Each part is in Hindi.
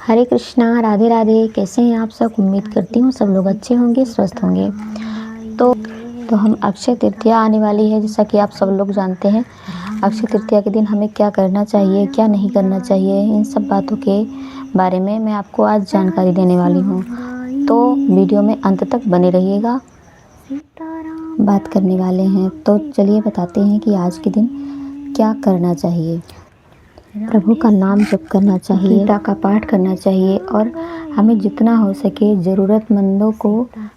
हरे कृष्णा, राधे राधे। कैसे हैं आप सब? उम्मीद करती हूँ सब लोग अच्छे होंगे, स्वस्थ होंगे। तो हम अक्षय तृतीया आने वाली है, जैसा कि आप सब लोग जानते हैं। अक्षय तृतीया के दिन हमें क्या करना चाहिए, क्या नहीं करना चाहिए, इन सब बातों के बारे में मैं आपको आज जानकारी देने वाली हूँ। तो वीडियो में अंत तक बने रहिएगा। बात करने वाले हैं, तो चलिए बताते हैं कि आज के दिन क्या करना चाहिए। प्रभु का नाम जप करना चाहिए, गीता का पाठ करना चाहिए और हमें जितना हो सके ज़रूरतमंदों को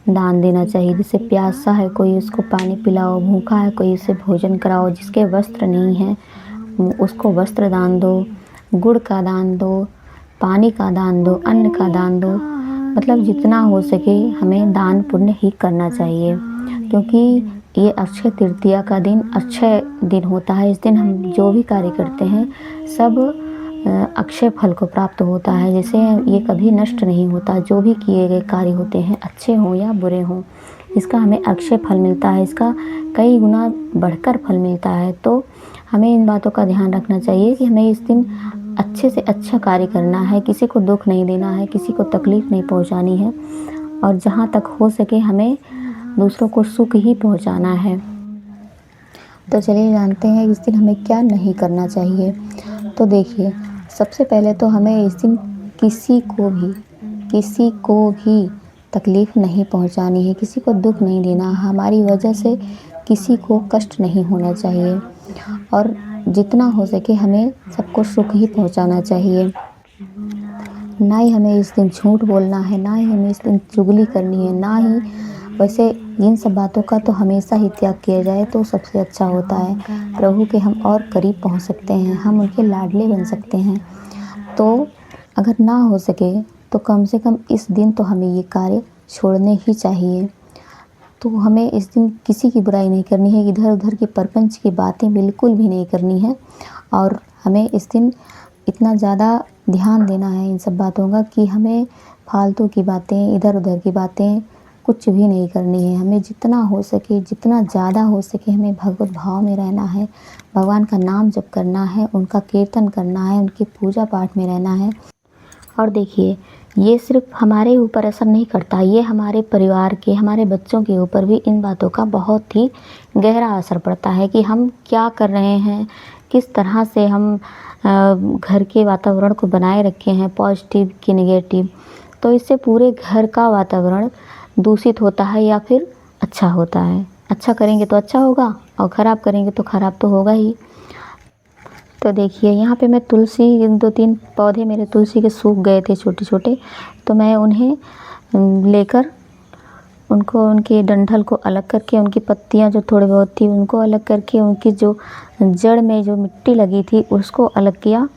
दान देना चाहिए। जैसे प्यासा है कोई, उसको पानी पिलाओ, भूखा है कोई, उसे भोजन कराओ, जिसके वस्त्र नहीं है उसको वस्त्र दान दो, गुड़ का दान दो, पानी का दान दो, अन्न का दान दो। मतलब जितना हो सके हमें दान पुण्य ही करना चाहिए, क्योंकि ये अक्षय तृतीया का दिन अक्षय दिन होता है। इस दिन हम जो भी कार्य करते हैं सब अक्षय फल को प्राप्त होता है। जैसे ये कभी नष्ट नहीं होता। जो भी किए गए कार्य होते हैं, अच्छे हों या बुरे हों, इसका हमें अक्षय फल मिलता है, इसका कई गुना बढ़कर फल मिलता है। तो हमें इन बातों का ध्यान रखना चाहिए कि हमें इस दिन अच्छे से अच्छा कार्य करना है, किसी को दुख नहीं देना है, किसी को तकलीफ़ नहीं पहुंचानी है और जहां तक हो सके हमें दूसरों को सुख ही पहुंचाना है। तो चलिए जानते हैं इस दिन हमें क्या नहीं करना चाहिए। तो देखिए, सबसे पहले तो हमें इस दिन किसी को भी तकलीफ़ नहीं पहुंचानी है, किसी को दुख नहीं देना। हमारी वजह से किसी को कष्ट नहीं होना चाहिए और जितना हो सके हमें सबको सुख ही पहुंचाना चाहिए। ना ही हमें इस दिन झूठ बोलना है, ना ही हमें इस दिन चुगली करनी है, ना ही वैसे इन सब बातों का तो हमेशा ही त्याग किया जाए तो सबसे अच्छा होता है। प्रभु के हम और करीब पहुंच सकते हैं, हम उनके लाडले बन सकते हैं। तो अगर ना हो सके तो कम से कम इस दिन तो हमें ये कार्य छोड़ने ही चाहिए। तो हमें इस दिन किसी की बुराई नहीं करनी है, इधर उधर की परपंच की बातें बिल्कुल भी नहीं करनी है और हमें इस दिन इतना ज़्यादा ध्यान देना है इन सब बातों का कि हमें फालतू की बातें, इधर उधर की बातें कुछ भी नहीं करनी है। हमें जितना हो सके, जितना ज़्यादा हो सके हमें भगवत भाव में रहना है, भगवान का नाम जप करना है, उनका कीर्तन करना है, उनकी पूजा पाठ में रहना है। और देखिए, ये सिर्फ हमारे ऊपर असर नहीं करता, ये हमारे परिवार के, हमारे बच्चों के ऊपर भी इन बातों का बहुत ही गहरा असर पड़ता है कि हम क्या कर रहे हैं, किस तरह से हम घर के वातावरण को बनाए रखे हैं, पॉजिटिव कि नेगेटिव। तो इससे पूरे घर का वातावरण दूषित होता है या फिर अच्छा होता है। अच्छा करेंगे तो अच्छा होगा और ख़राब करेंगे तो ख़राब तो होगा ही। तो देखिए, यहाँ पे मैं तुलसी, 2-3 पौधे मेरे तुलसी के सूख गए थे छोटे छोटे, तो मैं उन्हें लेकर उनको, उनके डंठल को अलग करके, उनकी पत्तियाँ जो थोड़ी बहुत थी उनको अलग करके, उनकी जो जड़ में जो मिट्टी लगी थी उसको अलग किया।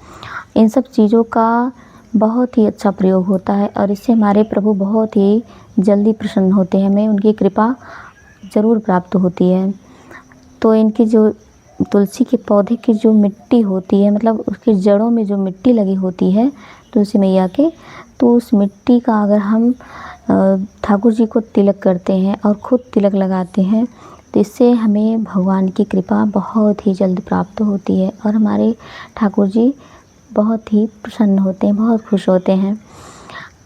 इन सब चीज़ों का बहुत ही अच्छा प्रयोग होता है और इससे हमारे प्रभु बहुत ही जल्दी प्रसन्न होते हैं, हमें उनकी कृपा ज़रूर प्राप्त होती है। तो इनकी जो तुलसी के पौधे की जो मिट्टी होती है, मतलब उसकी जड़ों में जो मिट्टी लगी होती है तुलसी मैया के, तो उस मिट्टी का अगर हम ठाकुर जी को तिलक करते हैं और ख़ुद तिलक लगाते हैं तो इससे हमें भगवान की कृपा बहुत ही जल्द प्राप्त होती है और हमारे ठाकुर जी बहुत ही प्रसन्न होते हैं, बहुत खुश होते हैं।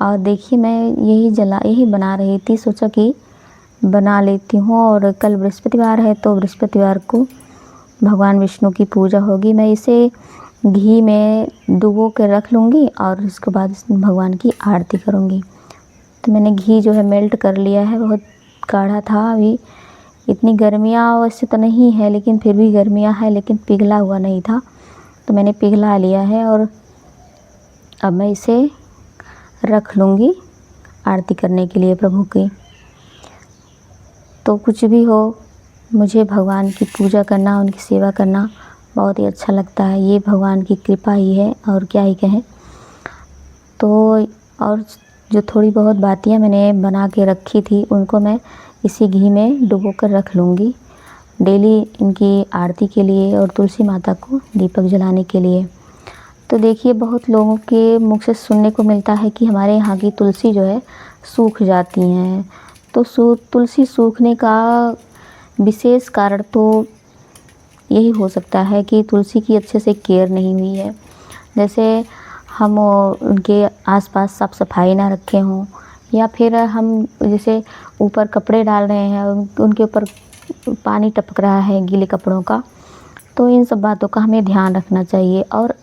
और देखिए, मैं यही बना रही थी, सोचा कि बना लेती हूँ। और कल बृहस्पतिवार है तो बृहस्पतिवार को भगवान विष्णु की पूजा होगी। मैं इसे घी में डुबो के रख लूँगी और उसके बाद इसमें भगवान की आरती करूँगी। तो मैंने घी जो है मेल्ट कर लिया है, बहुत गाढ़ा था। अभी इतनी गर्मियाँ वैसे तो नहीं है, लेकिन फिर भी गर्मियाँ है, लेकिन पिघला हुआ नहीं था, तो मैंने पिघला लिया है और अब मैं इसे रख लूँगी आरती करने के लिए प्रभु की। तो कुछ भी हो, मुझे भगवान की पूजा करना, उनकी सेवा करना बहुत ही अच्छा लगता है। ये भगवान की कृपा ही है और क्या ही कहें। तो और जो थोड़ी बहुत बातियाँ मैंने बना के रखी थी उनको मैं इसी घी में डुबो कर रख लूँगी डेली इनकी आरती के लिए और तुलसी माता को दीपक जलाने के लिए। तो देखिए, बहुत लोगों के मुख से सुनने को मिलता है कि हमारे यहाँ की तुलसी जो है सूख जाती हैं। तो तुलसी सूखने का विशेष कारण तो यही हो सकता है कि तुलसी की अच्छे से केयर नहीं हुई है। जैसे हम उनके आसपास साफ़ सफाई ना रखे हों, या फिर हम जैसे ऊपर कपड़े डाल रहे हैं उनके ऊपर पानी टपक रहा है गीले कपड़ों का, तो इन सब बातों का हमें ध्यान रखना चाहिए। और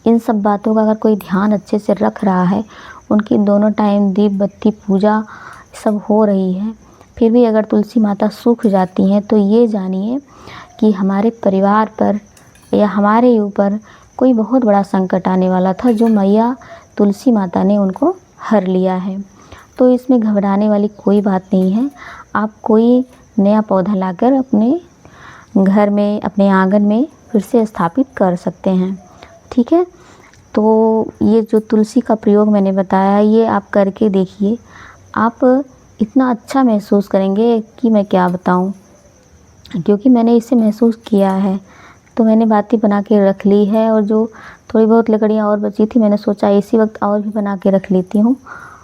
इन सब बातों का अगर कोई ध्यान अच्छे से रख रहा है, उनकी दोनों टाइम दीप बत्ती पूजा सब हो रही है, फिर भी अगर तुलसी माता सूख जाती हैं, तो ये जानिए कि हमारे परिवार पर या हमारे ऊपर कोई बहुत बड़ा संकट आने वाला था, जो मैया तुलसी माता ने उनको हर लिया है। तो इसमें घबराने वाली कोई बात नहीं है। आप कोई नया पौधा लाकर अपने घर में, अपने आंगन में फिर से स्थापित कर सकते हैं, ठीक है। तो ये जो तुलसी का प्रयोग मैंने बताया, ये आप करके देखिए, आप इतना अच्छा महसूस करेंगे कि मैं क्या बताऊं, क्योंकि मैंने इसे महसूस किया है। तो मैंने बाती बना के रख ली है, और जो थोड़ी बहुत लकड़ियाँ और बची थी, मैंने सोचा इसी वक्त और भी बना के रख लेती हूँ।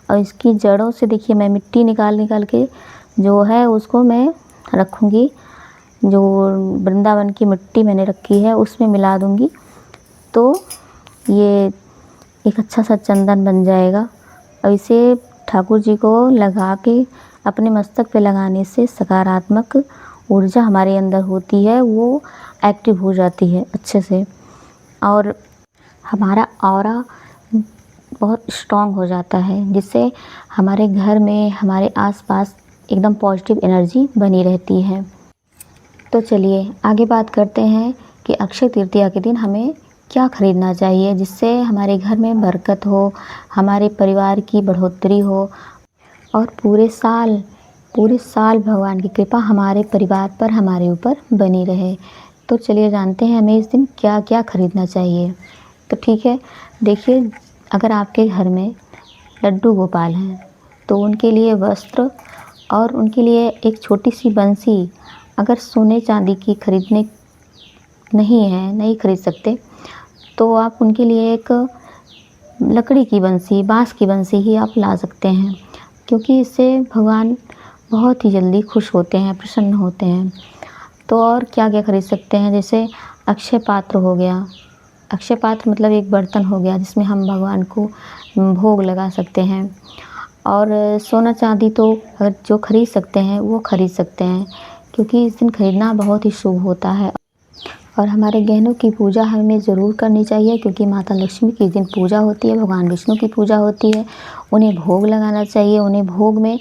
और इसकी जड़ों से देखिए मैं मिट्टी निकाल के जो है उसको मैं रखूँगी, जो वृंदावन की मिट्टी मैंने रखी है उसमें मिला दूँगी, तो ये एक अच्छा सा चंदन बन जाएगा। और इसे ठाकुर जी को लगा के अपने मस्तक पे लगाने से सकारात्मक ऊर्जा हमारे अंदर होती है, वो एक्टिव हो जाती है अच्छे से, और हमारा ऑरा बहुत स्ट्रॉन्ग हो जाता है, जिससे हमारे घर में, हमारे आसपास एकदम पॉजिटिव एनर्जी बनी रहती है। तो चलिए आगे बात करते हैं कि अक्षय तृतीया के दिन हमें क्या खरीदना चाहिए, जिससे हमारे घर में बरकत हो, हमारे परिवार की बढ़ोतरी हो, और पूरे साल भगवान की कृपा हमारे परिवार पर, हमारे ऊपर बनी रहे। तो चलिए जानते हैं हमें इस दिन क्या क्या खरीदना चाहिए। तो ठीक है, देखिए, अगर आपके घर में लड्डू गोपाल हैं, तो उनके लिए वस्त्र और उनके लिए एक छोटी सी बंसी, अगर सोने चांदी की खरीदने नहीं खरीद सकते, तो आप उनके लिए एक लकड़ी की बंसी, बाँस की बंसी ही आप ला सकते हैं, क्योंकि इससे भगवान बहुत ही जल्दी खुश होते हैं, प्रसन्न होते हैं। तो और क्या क्या खरीद सकते हैं, जैसे अक्षय पात्र हो गया। अक्षय पात्र मतलब एक बर्तन हो गया जिसमें हम भगवान को भोग लगा सकते हैं। और सोना चांदी तो अगर जो खरीद सकते हैं वो खरीद सकते हैं, क्योंकि इस दिन खरीदना बहुत ही शुभ होता है। और हमारे गहनों की पूजा हमें ज़रूर करनी चाहिए, क्योंकि माता लक्ष्मी की इस दिन पूजा होती है, भगवान विष्णु की पूजा होती है, उन्हें भोग लगाना चाहिए। उन्हें भोग में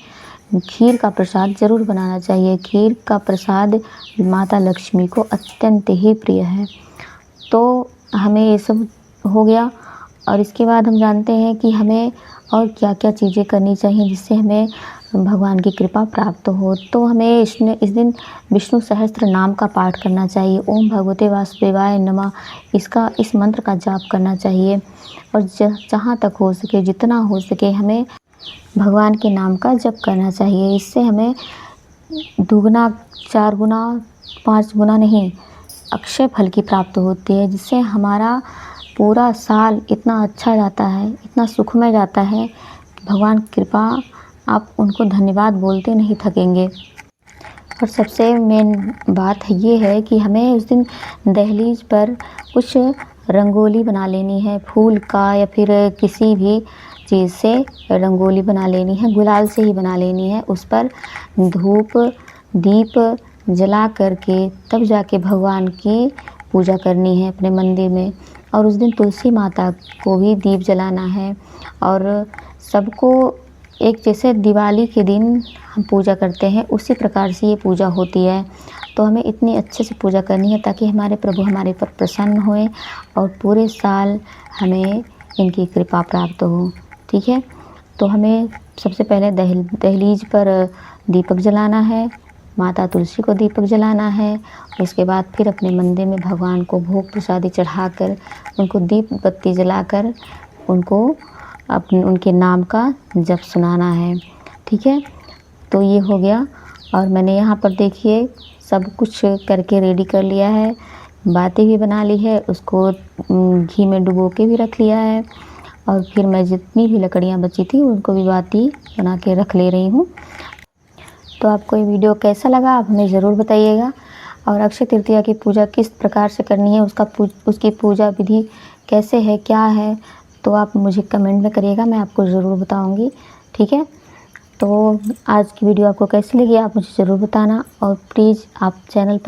खीर का प्रसाद ज़रूर बनाना चाहिए। खीर का प्रसाद माता लक्ष्मी को अत्यंत ही प्रिय है। तो हमें ये सब हो गया, और इसके बाद हम जानते हैं कि हमें और क्या क्या चीज़ें करनी चाहिए जिससे हमें भगवान की कृपा प्राप्त हो। तो हमें इस दिन विष्णु सहस्त्र नाम का पाठ करना चाहिए। ओम भगवते वासुदेवाय नमः, इस मंत्र का जाप करना चाहिए। और जहाँ तक हो सके, जितना हो सके, हमें भगवान के नाम का जप करना चाहिए। इससे हमें दुगना, 4 गुना, 5 गुना नहीं, अक्षय फल की प्राप्ति होती है, जिससे हमारा पूरा साल इतना अच्छा जाता है, इतना सुखमय जाता है कि भगवान की कृपा, आप उनको धन्यवाद बोलते नहीं थकेंगे। और सबसे मेन बात ये है कि हमें उस दिन दहलीज पर कुछ रंगोली बना लेनी है, फूल का या फिर किसी भी चीज़ से रंगोली बना लेनी है, गुलाल से ही बना लेनी है। उस पर धूप दीप जला करके तब जाके भगवान की पूजा करनी है अपने मंदिर में। और उस दिन तुलसी माता को भी दीप जलाना है। और सबको एक, जैसे दिवाली के दिन हम पूजा करते हैं, उसी प्रकार से ये पूजा होती है। तो हमें इतनी अच्छे से पूजा करनी है ताकि हमारे प्रभु हमारे पर प्रसन्न होए और पूरे साल हमें इनकी कृपा प्राप्त हो, ठीक है। तो हमें सबसे पहले दहलीज पर दीपक जलाना है, माता तुलसी को दीपक जलाना है। इसके बाद फिर अपने मंदिर में भगवान को भोग प्रसादी चढ़ाकर, उनको दीप बत्ती जलाकर, उनको उनके नाम का जप सुनाना है, ठीक है। तो ये हो गया। और मैंने यहाँ पर देखिए सब कुछ करके रेडी कर लिया है, बातें भी बना ली है, उसको घी में डुबो के भी रख लिया है। और फिर मैं जितनी भी लकड़ियाँ बची थी उनको भी बाती बना के रख ले रही हूँ। तो आपको ये वीडियो कैसा लगा आप हमें ज़रूर बताइएगा। और अक्षय तृतीया की पूजा किस प्रकार से करनी है, उसकी पूजा विधि कैसे है, क्या है, तो आप मुझे कमेंट में करिएगा, मैं आपको ज़रूर बताऊँगी, ठीक है। तो आज की वीडियो आपको कैसी लगी आप मुझे ज़रूर बताना, और प्लीज़ आप चैनल पर